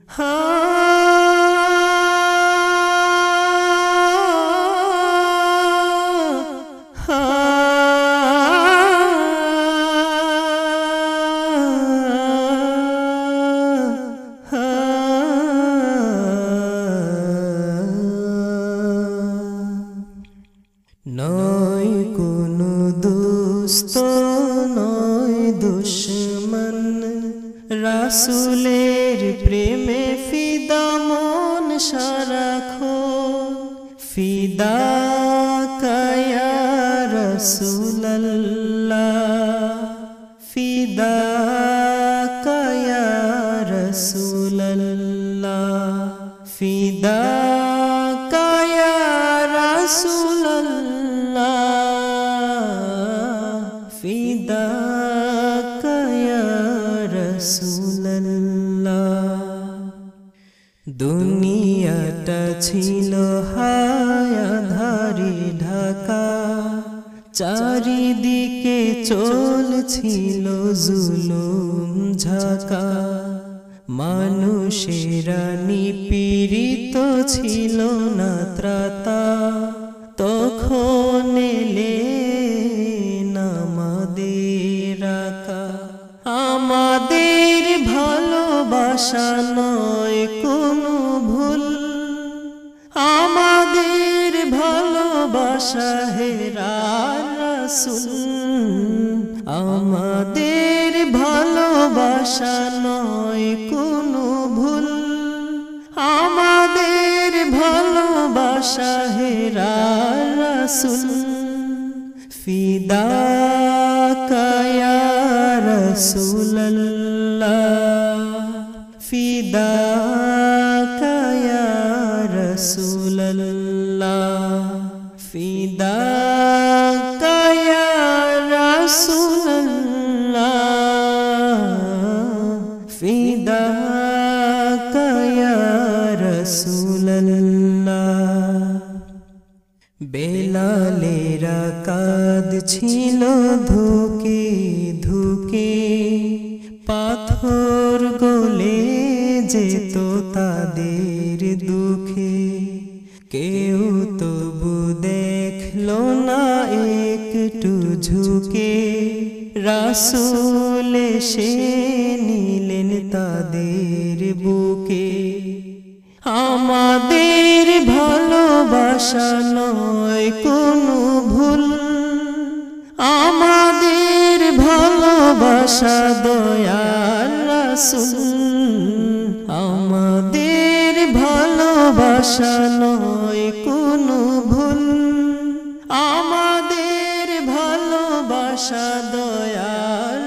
হা হা নয় কোনো দুস্ত নয় দুশ্মন রাসূলের প্রেমে ফিদা মন সারাক্ষণ ফিদা কায়া রাসূলাল্লাহ ফিদা কায়া রাসূলাল্লাহ ফিদা কায়া রাসূলাল্লাহ ফিদা কায়া রাসূলাল্লাহ দুনিয়াটা ছিল হায়াধারে ঢাকা চারিদিকে চলছিল জুলুম ঝাঁকা মানুষেরা নিপীড়িত ছিল না ত্রাতা তখন এলেন আমাদের আকা আমাদের ভালোবাসা নয় কোনো ভুল আমাদের ভালোবাসা হে রাসূল আমাদের ভালোবাসা নয় কোনো ভুল আমাদের ভালোবাসা হে রাসূল ফিদা কায়া রাসূলাল্লাহ ফিদা কায়া রাসূলাল্লাহ ফিদা কায়া রাসূলাল্লাহ ফিদা কায়া রাসূলাল্লাহ বেলালেরা কাঁদছিল ধুকে ধুকে পাথর গলে যেত তাদের দুঃখে কেউ তবু দেখলো না একটু ঝুঁকে রাসূল এসে নিলেন তাদের বুকে আমাদের ভালোবাসা নয় কোনো ভুল আমাদের ভালোবাসা দয়াল রাসূল আমাদের ভালোবাসা নয় কোনো ভুল আমাদের ভালোবাসা দয়াল